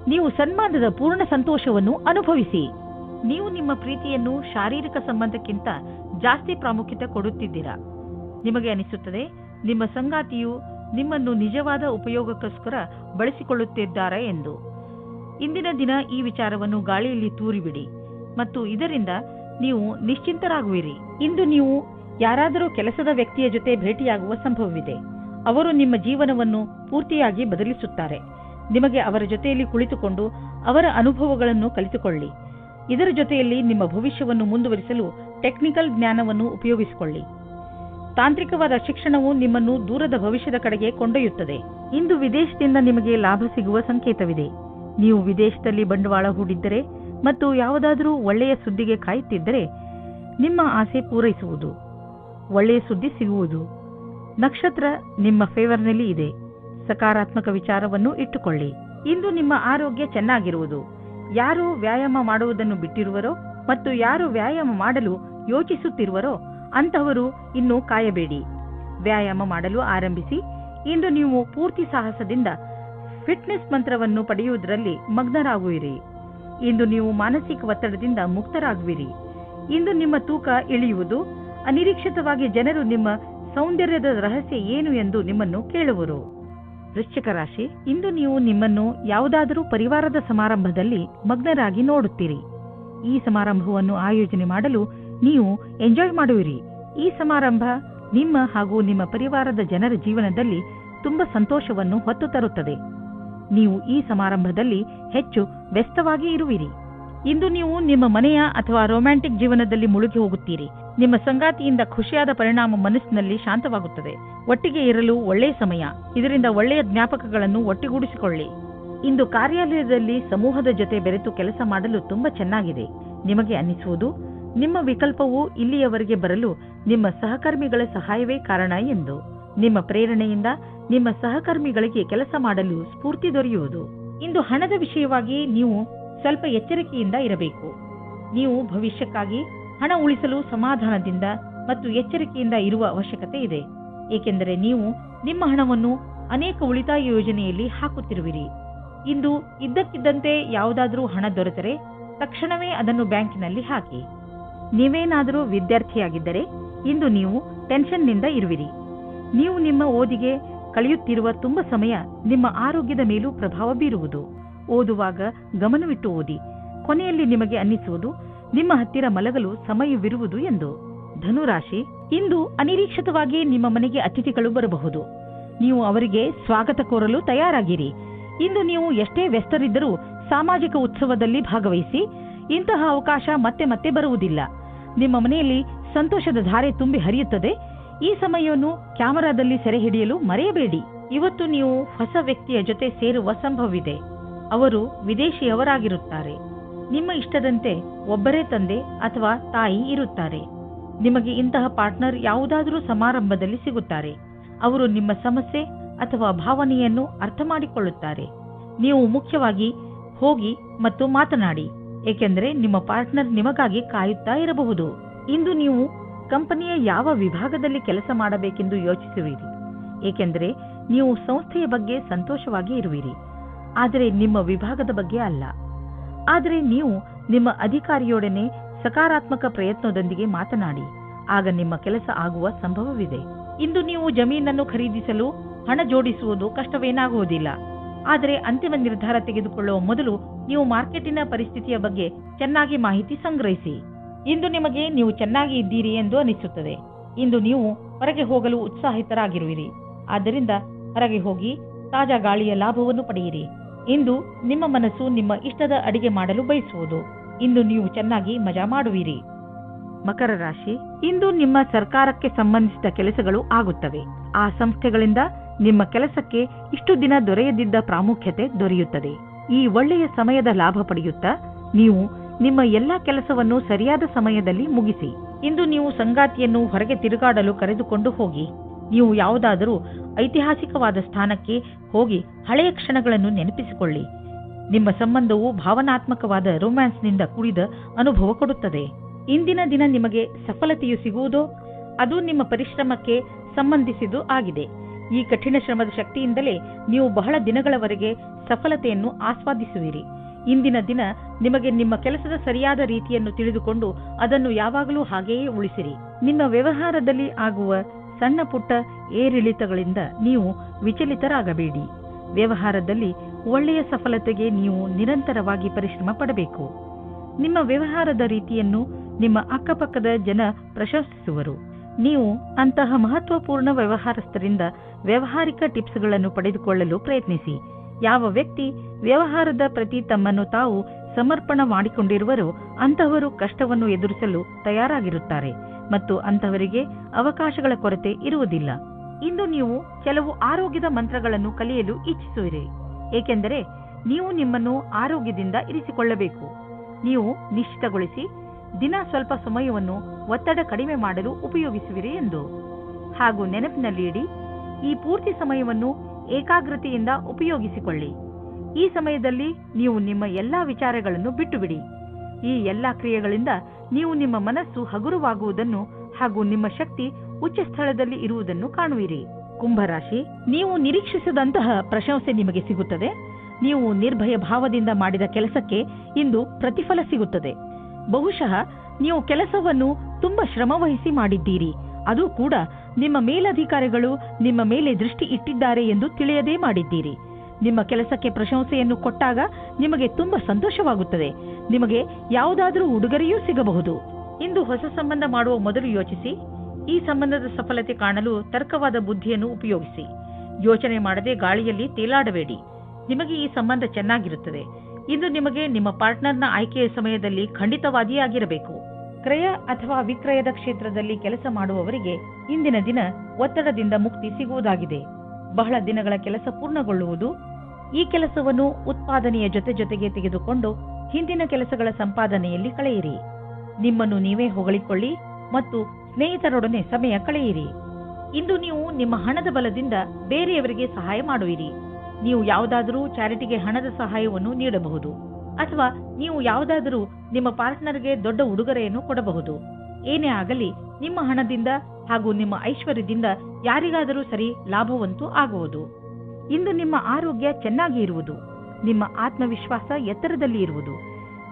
ನೀವು ಸನ್ಮಾನದ ಪೂರ್ಣ ಸಂತೋಷವನ್ನು ಅನುಭವಿಸಿ. ನೀವು ನಿಮ್ಮ ಪ್ರೀತಿಯನ್ನು ಶಾರೀರಿಕ ಸಂಬಂಧಕ್ಕಿಂತ ಜಾಸ್ತಿ ಪ್ರಾಮುಖ್ಯತೆ ಕೊಡುತ್ತಿದ್ದೀರಾ. ನಿಮಗೆ ಅನಿಸುತ್ತದೆ ನಿಮ್ಮ ಸಂಗಾತಿಯು ನಿಮ್ಮನ್ನು ನಿಜವಾದ ಉಪಯೋಗಕ್ಕೋಸ್ಕರ ಬಳಸಿಕೊಳ್ಳುತ್ತಿದ್ದಾರೆ ಎಂದು. ಇಂದಿನ ದಿನ ಈ ವಿಚಾರವನ್ನು ಗಾಳಿಯಲ್ಲಿ ತೂರಿಬಿಡಿ ಮತ್ತು ಇದರಿಂದ ನೀವು ನಿಶ್ಚಿಂತರಾಗುವಿರಿ. ಇಂದು ನೀವು ಯಾರಾದರೂ ಕೆಲಸದ ವ್ಯಕ್ತಿಯ ಜೊತೆ ಭೇಟಿಯಾಗುವ ಸಂಭವವಿದೆ. ಅವರು ನಿಮ್ಮ ಜೀವನವನ್ನು ಪೂರ್ತಿಯಾಗಿ ಬದಲಿಸುತ್ತಾರೆ. ನಿಮಗೆ ಅವರ ಜೊತೆಯಲ್ಲಿ ಕುಳಿತುಕೊಂಡು ಅವರ ಅನುಭವಗಳನ್ನು ಕಲಿತುಕೊಳ್ಳಿ. ಇದರ ಜೊತೆಯಲ್ಲಿ ನಿಮ್ಮ ಭವಿಷ್ಯವನ್ನು ಮುಂದುವರಿಸಲು ಟೆಕ್ನಿಕಲ್ ಜ್ಞಾನವನ್ನು ಉಪಯೋಗಿಸಿಕೊಳ್ಳಿ. ತಾಂತ್ರಿಕವಾದ ಶಿಕ್ಷಣವು ನಿಮ್ಮನ್ನು ದೂರದ ಭವಿಷ್ಯದ ಕಡೆಗೆ ಕೊಂಡೊಯ್ಯುತ್ತದೆ. ಇಂದು ವಿದೇಶದಿಂದ ನಿಮಗೆ ಲಾಭ ಸಿಗುವ ಸಂಕೇತವಿದೆ. ನೀವು ವಿದೇಶದಲ್ಲಿ ಬಂಡವಾಳ ಹೂಡಿದ್ದರೆ ಮತ್ತು ಯಾವುದಾದರೂ ಒಳ್ಳೆಯ ಸುದ್ದಿಗೆ ಕಾಯುತ್ತಿದ್ದರೆ ನಿಮ್ಮ ಆಸೆ ಪೂರೈಸುವುದು, ಒಳ್ಳೆಯ ಸುದ್ದಿ ಸಿಗುವುದು. ನಕ್ಷತ್ರ ನಿಮ್ಮ ಫೇವರ್ನಲ್ಲಿ ಇದೆ. ಸಕಾರಾತ್ಮಕ ವಿಚಾರವನ್ನು ಇಟ್ಟುಕೊಳ್ಳಿ. ಇಂದು ನಿಮ್ಮ ಆರೋಗ್ಯ ಚೆನ್ನಾಗಿರುವುದು. ಯಾರು ವ್ಯಾಯಾಮ ಮಾಡುವುದನ್ನು ಬಿಟ್ಟಿರುವರೋ ಮತ್ತು ಯಾರು ವ್ಯಾಯಾಮ ಮಾಡಲು ಯೋಚಿಸುತ್ತಿರುವರೋ ಅಂತಹವರು ಇನ್ನೂ ಕಾಯಬೇಡಿ. ವ್ಯಾಯಾಮ ಮಾಡಲು ಆರಂಭಿಸಿ. ಇಂದು ನೀವು ಪೂರ್ತಿ ಸಾಹಸದಿಂದ ಫಿಟ್ನೆಸ್ ಮಂತ್ರವನ್ನು ಪಡೆಯುವುದರಲ್ಲಿ ಮಗ್ನರಾಗುವಿರಿ. ಇಂದು ನೀವು ಮಾನಸಿಕ ಒತ್ತಡದಿಂದ ಮುಕ್ತರಾಗುವಿರಿ. ಇಂದು ನಿಮ್ಮ ತೂಕ ಇಳಿಯುವುದು. ಅನಿರೀಕ್ಷಿತವಾಗಿ ಜನರು ನಿಮ್ಮ ಸೌಂದರ್ಯದ ರಹಸ್ಯ ಏನು ಎಂದು ನಿಮ್ಮನ್ನು ಕೇಳುವರು. ವೃಶ್ಚಿಕ ರಾಶಿ, ಇಂದು ನೀವು ನಿಮ್ಮನ್ನು ಯಾವುದಾದರೂ ಪರಿವಾರದ ಸಮಾರಂಭದಲ್ಲಿ ಮಗ್ನರಾಗಿ ನೋಡುತ್ತೀರಿ. ಈ ಸಮಾರಂಭವನ್ನು ಆಯೋಜನೆ ಮಾಡಲು ನೀವು ಎಂಜಾಯ್ ಮಾಡುವಿರಿ. ಈ ಸಮಾರಂಭ ನಿಮ್ಮ ಹಾಗೂ ನಿಮ್ಮ ಪರಿವಾರದ ಜನರ ಜೀವನದಲ್ಲಿ ತುಂಬಾ ಸಂತೋಷವನ್ನು ಹೊತ್ತು ತರುತ್ತದೆ. ನೀವು ಈ ಸಮಾರಂಭದಲ್ಲಿ ಹೆಚ್ಚು ವ್ಯಸ್ತವಾಗಿ ಇರುವಿರಿ. ಇಂದು ನೀವು ನಿಮ್ಮ ಮನೆಯ ಅಥವಾ ರೊಮ್ಯಾಂಟಿಕ್ ಜೀವನದಲ್ಲಿ ಮುಳುಗಿ ಹೋಗುತ್ತೀರಿ. ನಿಮ್ಮ ಸಂಗಾತಿಯಿಂದ ಖುಷಿಯಾದ ಪರಿಣಾಮ ಮನಸ್ಸಿನಲ್ಲಿ ಶಾಂತವಾಗುತ್ತದೆ. ಒಟ್ಟಿಗೆ ಇರಲು ಒಳ್ಳೆಯ ಸಮಯ. ಇದರಿಂದ ಒಳ್ಳೆಯ ಜ್ಞಾಪಕಗಳನ್ನು ಒಟ್ಟುಗೂಡಿಸಿಕೊಳ್ಳಿ. ಇಂದು ಕಾರ್ಯಾಲಯದಲ್ಲಿ ಸಮೂಹದ ಜೊತೆ ಬೆರೆತು ಕೆಲಸ ಮಾಡಲು ತುಂಬಾ ಚೆನ್ನಾಗಿದೆ. ನಿಮಗೆ ಅನ್ನಿಸುವುದು ನಿಮ್ಮ ವಿಕಲ್ಪವು ಇಲ್ಲಿಯವರೆಗೆ ಬರಲು ನಿಮ್ಮ ಸಹಕರ್ಮಿಗಳ ಸಹಾಯವೇ ಕಾರಣ ಎಂದು. ನಿಮ್ಮ ಪ್ರೇರಣೆಯಿಂದ ನಿಮ್ಮ ಸಹಕರ್ಮಿಗಳಿಗೆ ಕೆಲಸ ಮಾಡಲು ಸ್ಫೂರ್ತಿ ದೊರೆಯುವುದು. ಇಂದು ಹಣದ ವಿಷಯವಾಗಿ ನೀವು ಸ್ವಲ್ಪ ಎಚ್ಚರಿಕೆಯಿಂದ ಇರಬೇಕು. ನೀವು ಭವಿಷ್ಯಕ್ಕಾಗಿ ಹಣ ಉಳಿಸಲು ಸಮಾಧಾನದಿಂದ ಮತ್ತು ಎಚ್ಚರಿಕೆಯಿಂದ ಇರುವ ಅವಶ್ಯಕತೆ ಇದೆ. ಏಕೆಂದರೆ ನೀವು ನಿಮ್ಮ ಹಣವನ್ನು ಅನೇಕ ಉಳಿತಾಯ ಯೋಜನೆಯಲ್ಲಿ ಹಾಕುತ್ತಿರುವಿರಿ. ಇಂದು ಇದ್ದಕ್ಕಿದ್ದಂತೆ ಯಾವುದಾದರೂ ಹಣ ದೊರೆತರೆ ತಕ್ಷಣವೇ ಅದನ್ನು ಬ್ಯಾಂಕಿನಲ್ಲಿ ಹಾಕಿ. ನೀವೇನಾದರೂ ವಿದ್ಯಾರ್ಥಿಯಾಗಿದ್ದರೆ ಇಂದು ನೀವು ಟೆನ್ಷನ್ನಿಂದ ಇರುವಿರಿ. ನೀವು ನಿಮ್ಮ ಓದಿಗೆ ಕಳೆಯುತ್ತಿರುವ ತುಂಬ ಸಮಯ ನಿಮ್ಮ ಆರೋಗ್ಯದ ಮೇಲೂ ಪ್ರಭಾವ ಬೀರುವುದು. ಓದುವಾಗ ಗಮನವಿಟ್ಟು ಓದಿ. ಕೊನೆಯಲ್ಲಿ ನಿಮಗೆ ಅನ್ನಿಸುವುದು ನಿಮ್ಮ ಹತ್ತಿರ ಮಲಗಲು ಸಮಯವಿರುವುದು ಎಂದು. ಧನುರಾಶಿ, ಇಂದು ಅನಿರೀಕ್ಷಿತವಾಗಿ ನಿಮ್ಮ ಮನೆಗೆ ಅತಿಥಿಗಳು ಬರಬಹುದು. ನೀವು ಅವರಿಗೆ ಸ್ವಾಗತ ಕೋರಲು ತಯಾರಾಗಿರಿ. ಇಂದು ನೀವು ಎಷ್ಟೇ ವ್ಯಸ್ತರಿದ್ದರೂ ಸಾಮಾಜಿಕ ಉತ್ಸವದಲ್ಲಿ ಭಾಗವಹಿಸಿ. ಇಂತಹ ಅವಕಾಶ ಮತ್ತೆ ಮತ್ತೆ ಬರುವುದಿಲ್ಲ. ನಿಮ್ಮ ಮನೆಯಲ್ಲಿ ಸಂತೋಷದ ಧಾರೆ ತುಂಬಿ ಹರಿಯುತ್ತದೆ. ಈ ಸಮಯವನ್ನು ಕ್ಯಾಮೆರಾದಲ್ಲಿ ಸೆರೆ ಹಿಡಿಯಲು ಮರೆಯಬೇಡಿ. ಇವತ್ತು ನೀವು ಹೊಸ ವ್ಯಕ್ತಿಯ ಜೊತೆ ಸೇರುವ ಸಂಭವವಿದೆ. ಅವರು ವಿದೇಶಿಯವರಾಗಿರುತ್ತಾರೆ. ನಿಮ್ಮ ಇಷ್ಟದಂತೆ ಒಬ್ಬರೇ ತಂದೆ ಅಥವಾ ತಾಯಿ ಇರುತ್ತಾರೆ. ನಿಮಗೆ ಇಂತಹ ಪಾರ್ಟ್ನರ್ ಯಾವುದಾದರೂ ಸಮಾರಂಭದಲ್ಲಿ ಸಿಗುತ್ತಾರೆ. ಅವರು ನಿಮ್ಮ ಸಮಸ್ಯೆ ಅಥವಾ ಭಾವನೆಯನ್ನು ಅರ್ಥ ಮಾಡಿಕೊಳ್ಳುತ್ತಾರೆ. ನೀವು ಮುಖ್ಯವಾಗಿ ಹೋಗಿ ಮತ್ತು ಮಾತನಾಡಿ, ಏಕೆಂದರೆ ನಿಮ್ಮ ಪಾರ್ಟ್ನರ್ ನಿಮಗಾಗಿ ಕಾಯುತ್ತಾ ಇರಬಹುದು. ಇಂದು ನೀವು ಕಂಪನಿಯ ಯಾವ ವಿಭಾಗದಲ್ಲಿ ಕೆಲಸ ಮಾಡಬೇಕೆಂದು ಯೋಚಿಸುವಿರಿ, ಏಕೆಂದರೆ ನೀವು ಸಂಸ್ಥೆಯ ಬಗ್ಗೆ ಸಂತೋಷವಾಗಿ ಇರುವಿರಿ, ಆದರೆ ನಿಮ್ಮ ವಿಭಾಗದ ಬಗ್ಗೆ ಅಲ್ಲ. ಆದರೆ ನೀವು ನಿಮ್ಮ ಅಧಿಕಾರಿಯೊಡನೆ ಸಕಾರಾತ್ಮಕ ಪ್ರಯತ್ನದೊಂದಿಗೆ ಮಾತನಾಡಿ, ಆಗ ನಿಮ್ಮ ಕೆಲಸ ಆಗುವ ಸಂಭವವಿದೆ. ಇಂದು ನೀವು ಜಮೀನನ್ನು ಖರೀದಿಸಲು ಹಣ ಜೋಡಿಸುವುದು ಕಷ್ಟವೇನಾಗುವುದಿಲ್ಲ. ಆದರೆ ಅಂತಿಮ ನಿರ್ಧಾರ ತೆಗೆದುಕೊಳ್ಳುವ ಮೊದಲು ನೀವು ಮಾರ್ಕೆಟಿನ ಪರಿಸ್ಥಿತಿಯ ಬಗ್ಗೆ ಚೆನ್ನಾಗಿ ಮಾಹಿತಿ ಸಂಗ್ರಹಿಸಿ. ಇಂದು ನಿಮಗೆ ನೀವು ಚೆನ್ನಾಗಿ ಇದ್ದೀರಿ ಎಂದು ಅನಿಸುತ್ತದೆ. ಇಂದು ನೀವು ಹೊರಗೆ ಹೋಗಲು ಉತ್ಸಾಹಿತರಾಗಿರುವಿರಿ. ಆದ್ದರಿಂದ ಹೊರಗೆ ಹೋಗಿ ತಾಜಾ ಗಾಳಿಯ ಲಾಭವನ್ನು ಪಡೆಯಿರಿ. ಇಂದು ನಿಮ್ಮ ಮನಸ್ಸು ನಿಮ್ಮ ಇಷ್ಟದ ಅಡಿಗೆ ಮಾಡಲು ಬಯಸುವುದು. ಇಂದು ನೀವು ಚೆನ್ನಾಗಿ ಮಜಾ ಮಾಡುವಿರಿ. ಮಕರ ರಾಶಿ, ಇಂದು ನಿಮ್ಮ ಸರ್ಕಾರಕ್ಕೆ ಸಂಬಂಧಿಸಿದ ಕೆಲಸಗಳು ಆಗುತ್ತವೆ. ಆ ಸಂಸ್ಥೆಗಳಿಂದ ನಿಮ್ಮ ಕೆಲಸಕ್ಕೆ ಇಷ್ಟು ದಿನ ದೊರೆಯದಿದ್ದ ಪ್ರಾಮುಖ್ಯತೆ ದೊರೆಯುತ್ತದೆ. ಈ ಒಳ್ಳೆಯ ಸಮಯದ ಲಾಭ ಪಡೆಯುತ್ತಾ ನೀವು ನಿಮ್ಮ ಎಲ್ಲಾ ಕೆಲಸವನ್ನು ಸರಿಯಾದ ಸಮಯದಲ್ಲಿ ಮುಗಿಸಿ. ಇಂದು ನೀವು ಸಂಗಾತಿಯನ್ನು ಹೊರಗೆ ತಿರುಗಾಡಲು ಕರೆದುಕೊಂಡು ಹೋಗಿ. ನೀವು ಯಾವುದಾದರೂ ಐತಿಹಾಸಿಕವಾದ ಸ್ಥಾನಕ್ಕೆ ಹೋಗಿ ಹಳೆಯ ಕ್ಷಣಗಳನ್ನು ನೆನಪಿಸಿಕೊಳ್ಳಿ. ನಿಮ್ಮ ಸಂಬಂಧವು ಭಾವನಾತ್ಮಕವಾದ ರೊಮ್ಯಾನ್ಸ್ನಿಂದ ಕೂಡಿದ ಅನುಭವ ಕೊಡುತ್ತದೆ. ಇಂದಿನ ದಿನ ನಿಮಗೆ ಸಫಲತೆಯು ಸಿಗುವುದೋ ಅದು ನಿಮ್ಮ ಪರಿಶ್ರಮಕ್ಕೆ ಸಂಬಂಧಿಸಿದ್ದು ಆಗಿದೆ. ಈ ಕಠಿಣ ಶ್ರಮದ ಶಕ್ತಿಯಿಂದಲೇ ನೀವು ಬಹಳ ದಿನಗಳವರೆಗೆ ಸಫಲತೆಯನ್ನು ಆಸ್ವಾದಿಸುವಿರಿ. ಇಂದಿನ ದಿನ ನಿಮಗೆ ನಿಮ್ಮ ಕೆಲಸದ ಸರಿಯಾದ ರೀತಿಯನ್ನು ತಿಳಿದುಕೊಂಡು ಅದನ್ನು ಯಾವಾಗಲೂ ಹಾಗೆಯೇ ಉಳಿಸಿರಿ. ನಿಮ್ಮ ವ್ಯವಹಾರದಲ್ಲಿ ಆಗುವ ಸಣ್ಣ ಪುಟ್ಟ ಏರಿಳಿತಗಳಿಂದ ನೀವು ವಿಚಲಿತರಾಗಬೇಡಿ. ವ್ಯವಹಾರದಲ್ಲಿ ಒಳ್ಳೆಯ ಸಫಲತೆಗೆ ನೀವು ನಿರಂತರವಾಗಿ ಪರಿಶ್ರಮ ಪಡಬೇಕು. ನಿಮ್ಮ ವ್ಯವಹಾರದ ರೀತಿಯನ್ನು ನಿಮ್ಮ ಅಕ್ಕಪಕ್ಕದ ಜನ ಪ್ರಶಂಸಿಸುವರು. ನೀವು ಅಂತಹ ಮಹತ್ವಪೂರ್ಣ ವ್ಯವಹಾರಸ್ಥರಿಂದ ವ್ಯಾವಹಾರಿಕ ಟಿಪ್ಸ್ಗಳನ್ನು ಪಡೆದುಕೊಳ್ಳಲು ಪ್ರಯತ್ನಿಸಿ. ಯಾವ ವ್ಯಕ್ತಿ ವ್ಯವಹಾರದ ಪ್ರತಿ ತಮ್ಮನ್ನು ತಾವು ಸಮರ್ಪಣ ಮಾಡಿಕೊಂಡಿರುವರೋ ಅಂತಹವರು ಕಷ್ಟವನ್ನು ಎದುರಿಸಲು ತಯಾರಾಗಿರುತ್ತಾರೆ ಮತ್ತು ಅಂತಹವರಿಗೆ ಅವಕಾಶಗಳ ಕೊರತೆ ಇರುವುದಿಲ್ಲ. ಇಂದು ನೀವು ಕೆಲವು ಆರೋಗ್ಯದ ಮಂತ್ರಗಳನ್ನು ಕಲಿಯಲು ಇಚ್ಛಿಸುವಿರಿ, ಏಕೆಂದರೆ ನೀವು ನಿಮ್ಮನ್ನು ಆರೋಗ್ಯದಿಂದ ಇರಿಸಿಕೊಳ್ಳಬೇಕು. ನೀವು ನಿಶ್ಚಿತಗೊಳಿಸಿ ದಿನ ಸ್ವಲ್ಪ ಸಮಯವನ್ನು ಒತ್ತಡ ಕಡಿಮೆ ಮಾಡಲು ಉಪಯೋಗಿಸುವಿರಿ ಎಂದು. ಹಾಗೂ ನೆನಪಿನಲ್ಲಿ ಇಡಿ, ಈ ಪೂರ್ತಿ ಸಮಯವನ್ನು ಏಕಾಗ್ರತೆಯಿಂದ ಉಪಯೋಗಿಸಿಕೊಳ್ಳಿ. ಈ ಸಮಯದಲ್ಲಿ ನೀವು ನಿಮ್ಮ ಎಲ್ಲಾ ವಿಚಾರಗಳನ್ನು ಬಿಟ್ಟುಬಿಡಿ. ಈ ಎಲ್ಲಾ ಕ್ರಿಯೆಗಳಿಂದ ನೀವು ನಿಮ್ಮ ಮನಸ್ಸು ಹಗುರವಾಗುವುದನ್ನು ಹಾಗೂ ನಿಮ್ಮ ಶಕ್ತಿ ಉಚ್ಚ ಸ್ಥಳದಲ್ಲಿ ಇರುವುದನ್ನು ಕಾಣುವಿರಿ. ಕುಂಭರಾಶಿ, ನೀವು ನಿರೀಕ್ಷಿಸದಂತಹ ಪ್ರಶಂಸೆ ನಿಮಗೆ ಸಿಗುತ್ತದೆ. ನೀವು ನಿರ್ಭಯ ಭಾವದಿಂದ ಮಾಡಿದ ಕೆಲಸಕ್ಕೆ ಇಂದು ಪ್ರತಿಫಲ ಸಿಗುತ್ತದೆ. ಬಹುಶಃ ನೀವು ಕೆಲಸವನ್ನು ತುಂಬಾ ಶ್ರಮವಹಿಸಿ ಮಾಡಿದ್ದೀರಿ, ಅದು ಕೂಡ ನಿಮ್ಮ ಮೇಲಧಿಕಾರಿಗಳು ನಿಮ್ಮ ಮೇಲೆ ದೃಷ್ಟಿ ಇಟ್ಟಿದ್ದಾರೆ ಎಂದು ತಿಳಿಯದೇ ಮಾಡಿದ್ದೀರಿ. ನಿಮ್ಮ ಕೆಲಸಕ್ಕೆ ಪ್ರಶಂಸೆಯನ್ನು ಕೊಟ್ಟಾಗ ನಿಮಗೆ ತುಂಬಾ ಸಂತೋಷವಾಗುತ್ತದೆ. ನಿಮಗೆ ಯಾವುದಾದರೂ ಉಡುಗೊರೆಯೂ ಸಿಗಬಹುದು. ಇಂದು ಹೊಸ ಸಂಬಂಧ ಮಾಡುವ ಮೊದಲು ಯೋಚಿಸಿ. ಈ ಸಂಬಂಧದ ಸಫಲತೆ ಕಾಣಲು ತರ್ಕವಾದ ಬುದ್ಧಿಯನ್ನು ಉಪಯೋಗಿಸಿ. ಯೋಚನೆ ಮಾಡದೆ ಗಾಳಿಯಲ್ಲಿ ತೇಲಾಡಬೇಡಿ. ನಿಮಗೆ ಈ ಸಂಬಂಧ ಚೆನ್ನಾಗಿರುತ್ತದೆ. ಇಂದು ನಿಮಗೆ ನಿಮ್ಮ ಪಾರ್ಟ್ನರ್ನ ಆಯ್ಕೆಯ ಸಮಯದಲ್ಲಿ ಖಂಡಿತವಾದಿಯಾಗಿರಬೇಕು. ಕ್ರಯ ಅಥವಾ ವಿಕ್ರಯದ ಕ್ಷೇತ್ರದಲ್ಲಿ ಕೆಲಸ ಮಾಡುವವರಿಗೆ ಇಂದಿನ ದಿನ ಒತ್ತಡದಿಂದ ಮುಕ್ತಿ ಸಿಗುವುದಾಗಿದೆ. ಬಹಳ ದಿನಗಳ ಕೆಲಸ ಪೂರ್ಣಗೊಳ್ಳುವುದು. ಈ ಕೆಲಸವನ್ನು ಉತ್ಪಾದನೆಯ ಜೊತೆಗೆ ತೆಗೆದುಕೊಂಡು ಹಿಂದಿನ ಕೆಲಸಗಳ ಸಂಪಾದನೆಯಲ್ಲಿ ಕಳೆಯಿರಿ. ನಿಮ್ಮನ್ನು ನೀವೇ ಹೊಗಳಿಕೊಳ್ಳಿ ಮತ್ತು ಸ್ನೇಹಿತರೊಡನೆ ಸಮಯ ಕಳೆಯಿರಿ. ಇಂದು ನೀವು ನಿಮ್ಮ ಹಣದ ಬಲದಿಂದ ಬೇರೆಯವರಿಗೆ ಸಹಾಯ ಮಾಡುವಿರಿ. ನೀವು ಯಾವುದಾದರೂ ಚಾರಿಟಿಗೆ ಹಣದ ಸಹಾಯವನ್ನು ನೀಡಬಹುದು ಅಥವಾ ನೀವು ಯಾವುದಾದರೂ ನಿಮ್ಮ ಪಾರ್ಟ್ನರ್ಗೆ ದೊಡ್ಡ ಉಡುಗೊರೆಯನ್ನು ಕೊಡಬಹುದು. ಏನೇ ಆಗಲಿ, ನಿಮ್ಮ ಹಣದಿಂದ ಹಾಗೂ ನಿಮ್ಮ ಐಶ್ವರ್ಯದಿಂದ ಯಾರಿಗಾದರೂ ಸರಿ ಲಾಭವಂತೂ ಆಗುವುದು. ಇಂದು ನಿಮ್ಮ ಆರೋಗ್ಯ ಚೆನ್ನಾಗಿ ಇರುವುದು. ನಿಮ್ಮ ಆತ್ಮವಿಶ್ವಾಸ ಎತ್ತರದಲ್ಲಿ ಇರುವುದು.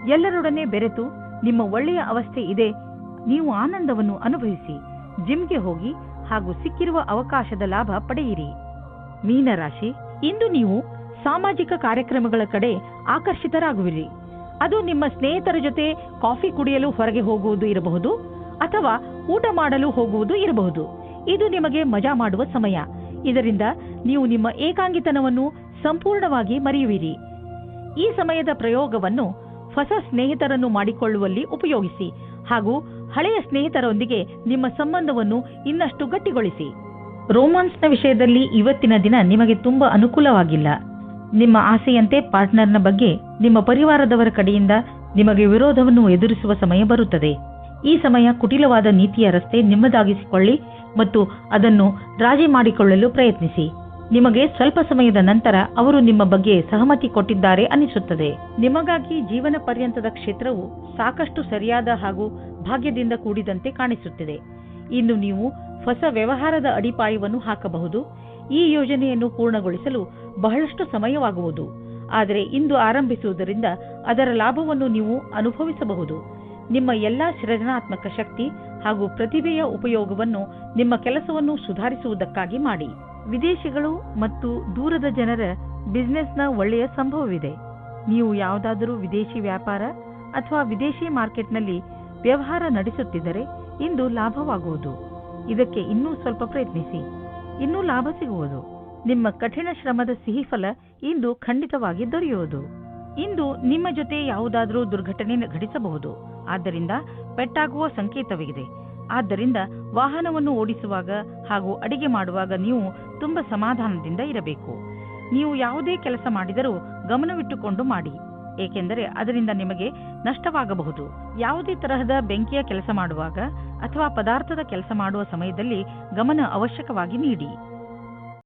ಎಲ್ಲರೊಡನೆ ಬೆರೆತು ನಿಮ್ಮ ಒಳ್ಳೆಯ ಅವಸ್ಥೆ ಇದೆ. ನೀವು ಆನಂದವನ್ನು ಅನುಭವಿಸಿ. ಜಿಮ್ಗೆ ಹೋಗಿ ಹಾಗೂ ಸಿಕ್ಕಿರುವ ಅವಕಾಶದ ಲಾಭ ಪಡೆಯಿರಿ. ಮೀನರಾಶಿ, ಇಂದು ನೀವು ಸಾಮಾಜಿಕ ಕಾರ್ಯಕ್ರಮಗಳ ಕಡೆ ಆಕರ್ಷಿತರಾಗುವಿರಿ. ಅದು ನಿಮ್ಮ ಸ್ನೇಹಿತರ ಜೊತೆ ಕಾಫಿ ಕುಡಿಯಲು ಹೊರಗೆ ಹೋಗುವುದು ಇರಬಹುದು ಅಥವಾ ಊಟ ಮಾಡಲು ಹೋಗುವುದು ಇರಬಹುದು. ಇದು ನಿಮಗೆ ಮಜಾ ಮಾಡುವ ಸಮಯ. ಇದರಿಂದ ನೀವು ನಿಮ್ಮ ಏಕಾಂಗಿತನವನ್ನು ಸಂಪೂರ್ಣವಾಗಿ ಮರೆಯುವಿರಿ. ಈ ಸಮಯದ ಪ್ರಯೋಗವನ್ನು ಹೊಸ ಸ್ನೇಹಿತರನ್ನು ಮಾಡಿಕೊಳ್ಳುವಲ್ಲಿ ಉಪಯೋಗಿಸಿ ಹಾಗೂ ಹಳೆಯ ಸ್ನೇಹಿತರೊಂದಿಗೆ ನಿಮ್ಮ ಸಂಬಂಧವನ್ನು ಇನ್ನಷ್ಟು ಗಟ್ಟಿಗೊಳಿಸಿ. ರೋಮಾನ್ಸ್ನ ವಿಷಯದಲ್ಲಿ ಇವತ್ತಿನ ದಿನ ನಿಮಗೆ ತುಂಬಾ ಅನುಕೂಲವಾಗಿಲ್ಲ. ನಿಮ್ಮ ಆಸೆಯಂತೆ ಪಾರ್ಟ್ನರ್ನ ಬಗ್ಗೆ ನಿಮ್ಮ ಪರಿವಾರದವರ ಕಡೆಯಿಂದ ನಿಮಗೆ ವಿರೋಧವನ್ನು ಎದುರಿಸುವ ಸಮಯ ಬರುತ್ತದೆ. ಈ ಸಮಯ ಕುಟಿಲವಾದ ನೀತಿಯ ರಸ್ತೆ ನಿಮ್ಮದಾಗಿಸಿಕೊಳ್ಳಿ ಮತ್ತು ಅದನ್ನು ರಾಜಿ ಮಾಡಿಕೊಳ್ಳಲು ಪ್ರಯತ್ನಿಸಿ. ನಿಮಗೆ ಸ್ವಲ್ಪ ಸಮಯದ ನಂತರ ಅವರು ನಿಮ್ಮ ಬಗ್ಗೆ ಸಹಮತಿ ಕೊಟ್ಟಿದ್ದಾರೆ ಅನಿಸುತ್ತದೆ. ನಿಮಗಾಗಿ ಜೀವನ ಪರ್ಯಂತದ ಕ್ಷೇತ್ರವು ಸಾಕಷ್ಟು ಸರಿಯಾದ ಹಾಗೂ ಭಾಗ್ಯದಿಂದ ಕೂಡಿದಂತೆ ಕಾಣಿಸುತ್ತಿದೆ. ಇನ್ನು ನೀವು ಹೊಸ ವ್ಯವಹಾರದ ಅಡಿಪಾಯವನ್ನು ಹಾಕಬಹುದು. ಈ ಯೋಜನೆಯನ್ನು ಪೂರ್ಣಗೊಳಿಸಲು ಬಹಳಷ್ಟು ಸಮಯವಾಗುವುದು. ಆದರೆ ಇಂದು ಆರಂಭಿಸುವುದರಿಂದ ಅದರ ಲಾಭವನ್ನು ನೀವು ಅನುಭವಿಸಬಹುದು. ನಿಮ್ಮ ಎಲ್ಲಾ ಸೃಜನಾತ್ಮಕ ಶಕ್ತಿ ಹಾಗೂ ಪ್ರತಿಭೆಯ ಉಪಯೋಗವನ್ನು ನಿಮ್ಮ ಕೆಲಸವನ್ನು ಸುಧಾರಿಸುವುದಕ್ಕಾಗಿ ಮಾಡಿ. ವಿದೇಶಿಗಳು ಮತ್ತು ದೂರದ ಜನರ ಬಿಸಿನೆಸ್ನ ಒಳ್ಳೆಯ ಸಂಭವವಿದೆ. ನೀವು ಯಾವುದಾದರೂ ವಿದೇಶಿ ವ್ಯಾಪಾರ ಅಥವಾ ವಿದೇಶಿ ಮಾರ್ಕೆಟ್ನಲ್ಲಿ ವ್ಯವಹಾರ ನಡೆಸುತ್ತಿದ್ದರೆ ಇಂದು ಲಾಭವಾಗುವುದು. ಇದಕ್ಕೆ ಇನ್ನೂ ಸ್ವಲ್ಪ ಪ್ರಯತ್ನಿಸಿ, ಇನ್ನೂ ಲಾಭ ಸಿಗುವುದು. ನಿಮ್ಮ ಕಠಿಣ ಶ್ರಮದ ಸಿಹಿ ಫಲ ಇಂದು ಖಂಡಿತವಾಗಿ ದೊರೆಯುವುದು. ಇಂದು ನಿಮ್ಮ ಜೊತೆ ಯಾವುದಾದರೂ ದುರ್ಘಟನೆ ಘಟಿಸಬಹುದು. ಆದ್ದರಿಂದ ಪೆಟ್ಟಾಗುವ ಸಂಕೇತವಿದೆ. ಆದ್ದರಿಂದ ವಾಹನವನ್ನು ಓಡಿಸುವಾಗ ಹಾಗೂ ಅಡಿಗೆ ಮಾಡುವಾಗ ನೀವು ತುಂಬಾ ಸಮಾಧಾನದಿಂದ ಇರಬೇಕು. ನೀವು ಯಾವುದೇ ಕೆಲಸ ಮಾಡಿದರೂ ಗಮನವಿಟ್ಟುಕೊಂಡು ಮಾಡಿ, ಏಕೆಂದರೆ ಅದರಿಂದ ನಿಮಗೆ ನಷ್ಟವಾಗಬಹುದು. ಯಾವುದೇ ತರಹದ ಬೆಂಕಿಯ ಕೆಲಸ ಮಾಡುವಾಗ ಅಥವಾ ಪದಾರ್ಥದ ಕೆಲಸ ಮಾಡುವ ಸಮಯದಲ್ಲಿ ಗಮನ ಅವಶ್ಯಕವಾಗಿ ನೀಡಿ.